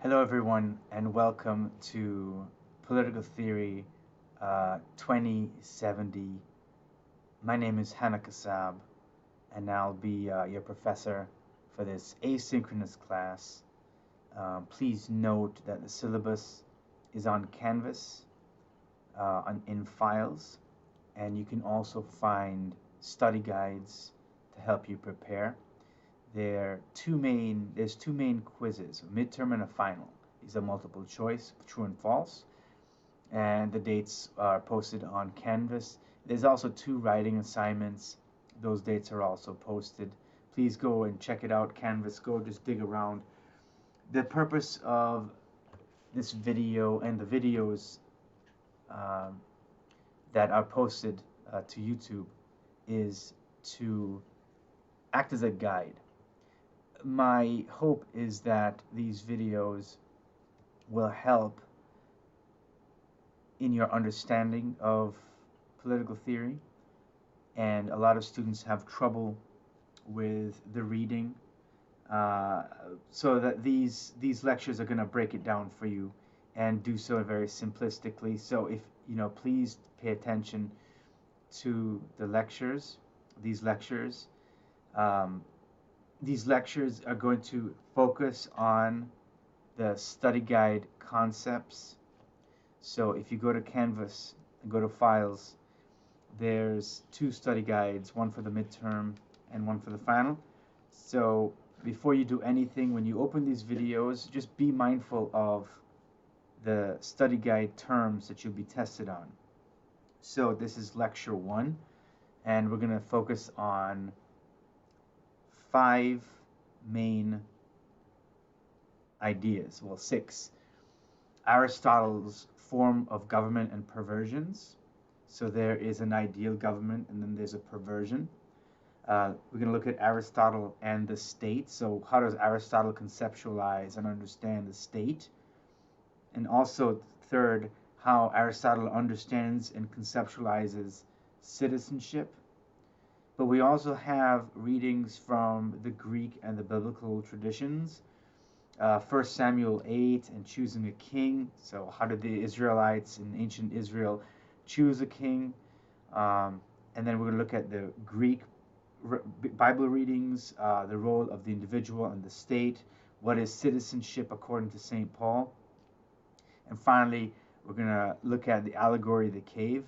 Hello, everyone, and welcome to Political Theory 2070. My name is Hannah Kassab, and I'll be your professor for this asynchronous class. Please note that the syllabus is on Canvas in files, and you can also find study guides to help you prepare. There's two main quizzes, a midterm and a final. These are multiple choice, true and false, and the dates are posted on Canvas. There's also two writing assignments. Those dates are also posted. Please go and check it out, Canvas. Go just dig around. The purpose of this video and the videos um, that are posted to YouTube is to act as a guide. My hope is that these videos will help in your understanding of political theory, and a lot of students have trouble with the reading, so that these lectures are going to break it down for you and do so very simplistically. So if please pay attention to the lectures. These lectures um, these lectures are going to focus on the study guide concepts. So if you go to Canvas and go to Files, there's two study guides, one for the midterm and one for the final. So before you do anything, when you open these videos, just be mindful of the study guide terms that you'll be tested on. So this is lecture 1, and we're going to focus on 5 main ideas, well, 6. Aristotle's form of government and perversions. So there is an ideal government, and then there's a perversion. We're going to look at Aristotle and the state. So how does Aristotle conceptualize and understand the state? And also, third, how Aristotle understands and conceptualizes citizenship. But we also have readings from the Greek and the biblical traditions. 1 Samuel 8 and choosing a king. So how did the Israelites in ancient Israel choose a king? And then we're going to look at the Greek Bible readings, the role of the individual and the state. What is citizenship according to St. Paul? And finally, we're going to look at the allegory of the cave.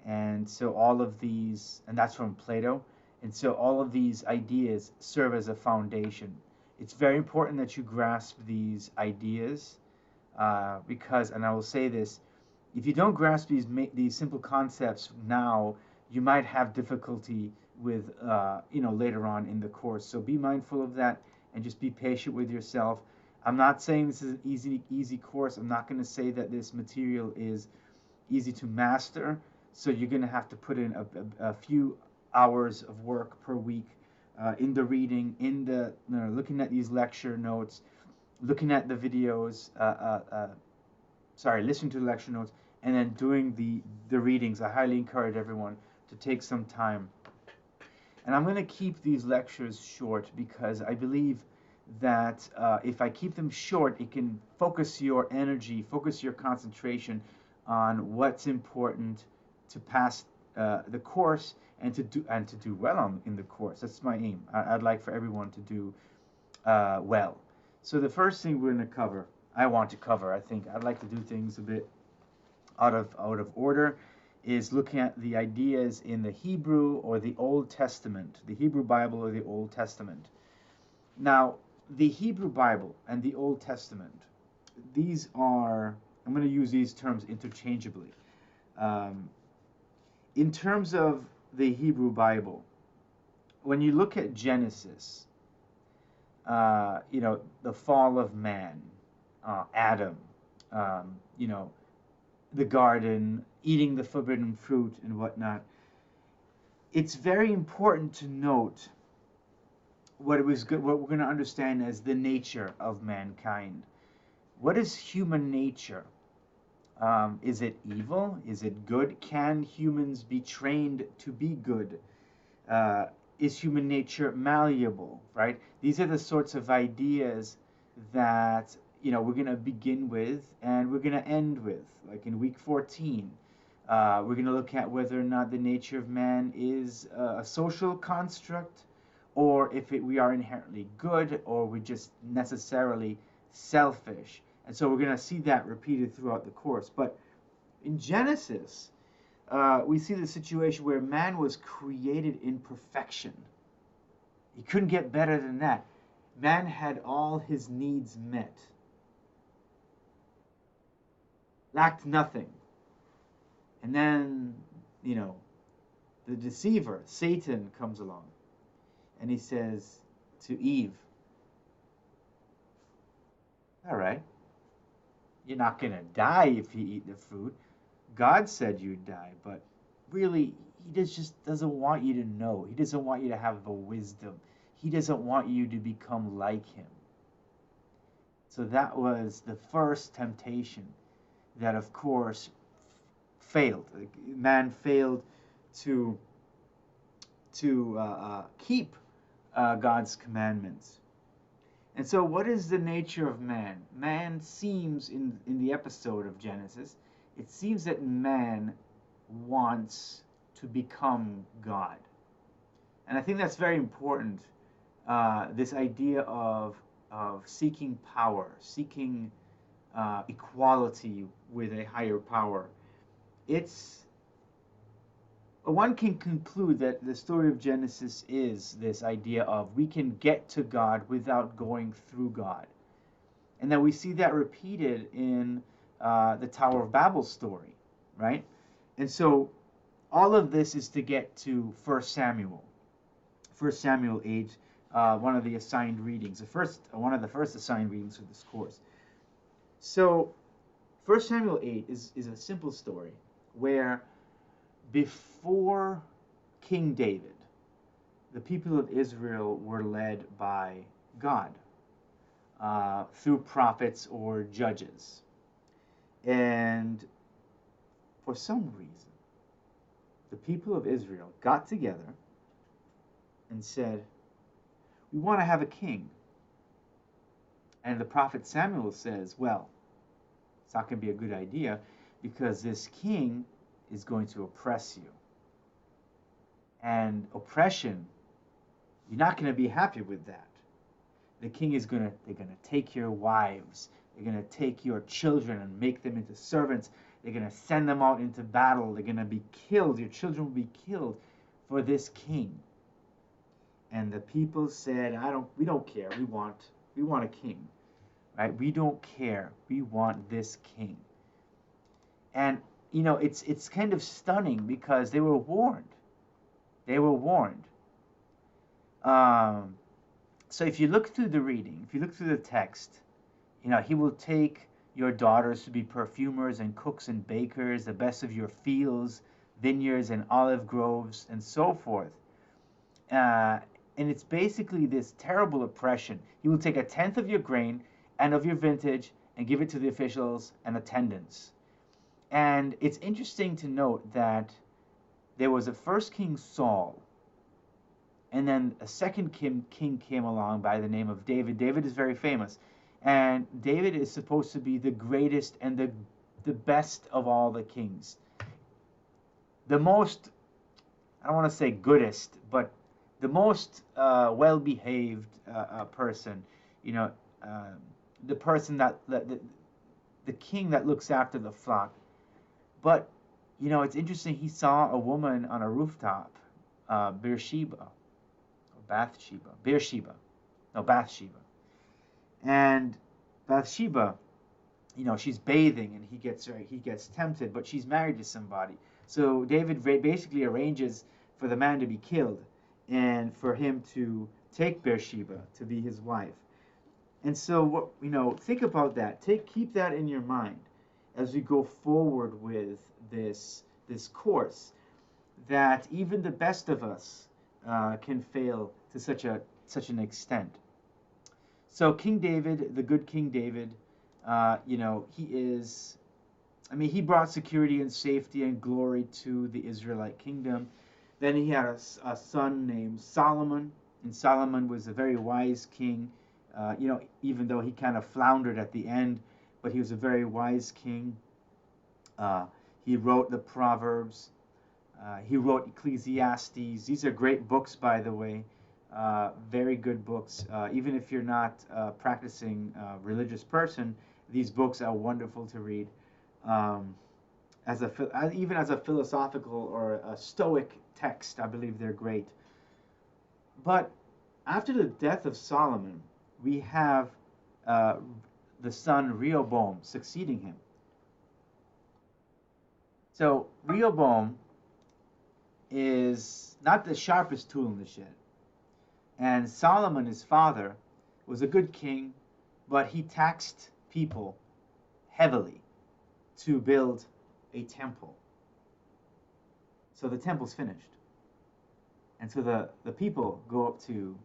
And so all of these, and that's from Plato. And so all of these ideas serve as a foundation. It's very important that you grasp these ideas because, and I will say this, if you don't grasp these simple concepts now, you might have difficulty with, later on in the course. So be mindful of that and just be patient with yourself. I'm not saying this is an easy course. I'm not going to say that this material is easy to master. So you're going to have to put in a few hours of work per week in the reading, in the looking at these lecture notes, looking at the videos, listening to the lecture notes, and then doing the readings. I highly encourage everyone to take some time. And I'm going to keep these lectures short because I believe that if I keep them short, it can focus your energy, focus your concentration on what's important to pass the course and to do well in the course. That's my aim. I'd like for everyone to do well. So the first thing we're going to cover, I think I'd like to do things a bit out of order, is looking at the ideas in the Hebrew or the Old Testament, the Hebrew Bible or the Old Testament. Now, the Hebrew Bible and the Old Testament, these are, I'm going to use these terms interchangeably. In terms of the Hebrew Bible, when you look at Genesis, the fall of man, Adam, the garden, eating the forbidden fruit and whatnot, it's very important to note what we're going to understand as the nature of mankind. What is human nature? Is it evil? Is it good? Can humans be trained to be good? Is human nature malleable, right? These are the sorts of ideas that we're going to begin with and we're going to end with. Like in week 14, we're going to look at whether or not the nature of man is a social construct, or if we are inherently good, or we're just necessarily selfish. And so we're going to see that repeated throughout the course. But in Genesis, we see the situation where man was created in perfection. He couldn't get better than that. Man had all his needs met, lacked nothing. And then, the deceiver, Satan, comes along and he says to Eve, all right, you're not going to die if you eat the fruit. God said you'd die, but really, he just doesn't want you to know. He doesn't want you to have the wisdom. He doesn't want you to become like him. So that was the first temptation that, of course, failed. Man failed to keep God's commandments. And so what is the nature of man? Man seems, in the episode of Genesis, it seems that man wants to become God. And I think that's very important, this idea of seeking power, seeking equality with a higher power. One can conclude that the story of Genesis is this idea of we can get to God without going through God. And then we see that repeated in the Tower of Babel story, right? And so all of this is to get to 1 Samuel. 1 Samuel 8, one of the assigned readings, one of the first assigned readings for this course. So 1 Samuel 8 is a simple story where before King David, the people of Israel were led by God through prophets or judges. And for some reason, the people of Israel got together and said, we want to have a king. And the prophet Samuel says, well, it's not going to be a good idea because this king is going to oppress you. And oppression, you're not going to be happy with that. The king they're going to take your wives. They're going to take your children and make them into servants. They're going to send them out into battle. They're going to be killed. Your children will be killed for this king. And the people said, we don't care. We want a king. Right? We don't care. We want this king. And it's kind of stunning because they were warned. They were warned. So if you look through the reading, if you look through the text, he will take your daughters to be perfumers and cooks and bakers, the best of your fields, vineyards and olive groves, and so forth. And it's basically this terrible oppression. He will take 1/10 of your grain and of your vintage and give it to the officials and attendants. And it's interesting to note that there was a first king, Saul, and then a second king came along by the name of David. David is very famous. And David is supposed to be the greatest and the best of all the kings. The most, I don't want to say goodest, but the most well-behaved person. The person the king that looks after the flock. But, it's interesting, he saw a woman on a rooftop, Bathsheba. And Bathsheba, she's bathing and he gets tempted, but she's married to somebody. So David basically arranges for the man to be killed and for him to take Bathsheba to be his wife. And so, think about that. Keep that in your mind as we go forward with this course, that even the best of us can fail to such an extent. So King David, the good King David, he brought security and safety and glory to the Israelite kingdom. Then he had a son named Solomon, and Solomon was a very wise king. Even though he kind of floundered at the end, but he was a very wise king. Uh, he wrote the Proverbs. He wrote Ecclesiastes. These are great books, by the way. Very good books. Even if you're not a practicing religious person, these books are wonderful to read. Um, Even as a philosophical or a Stoic text, I believe they're great. But after the death of Solomon, we have uh, the son Rehoboam succeeding him. So Rehoboam is not the sharpest tool in the shed. And Solomon, his father, was a good king, but he taxed people heavily to build a temple. So the temple's finished. And so the people go up to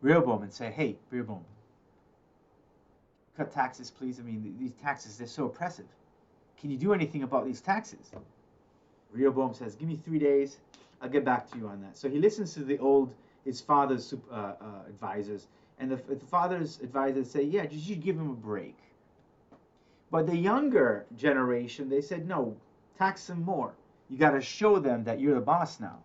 Rehoboam, and say, hey, Rehoboam, cut taxes, please. I mean, these taxes, they're so oppressive. Can you do anything about these taxes? Rehoboam says, give me 3 days. I'll get back to you on that. So he listens to his father's advisors. And the father's advisors say, yeah, you should give him a break. But the younger generation, they said, no, tax them more. You got to show them that you're the boss now.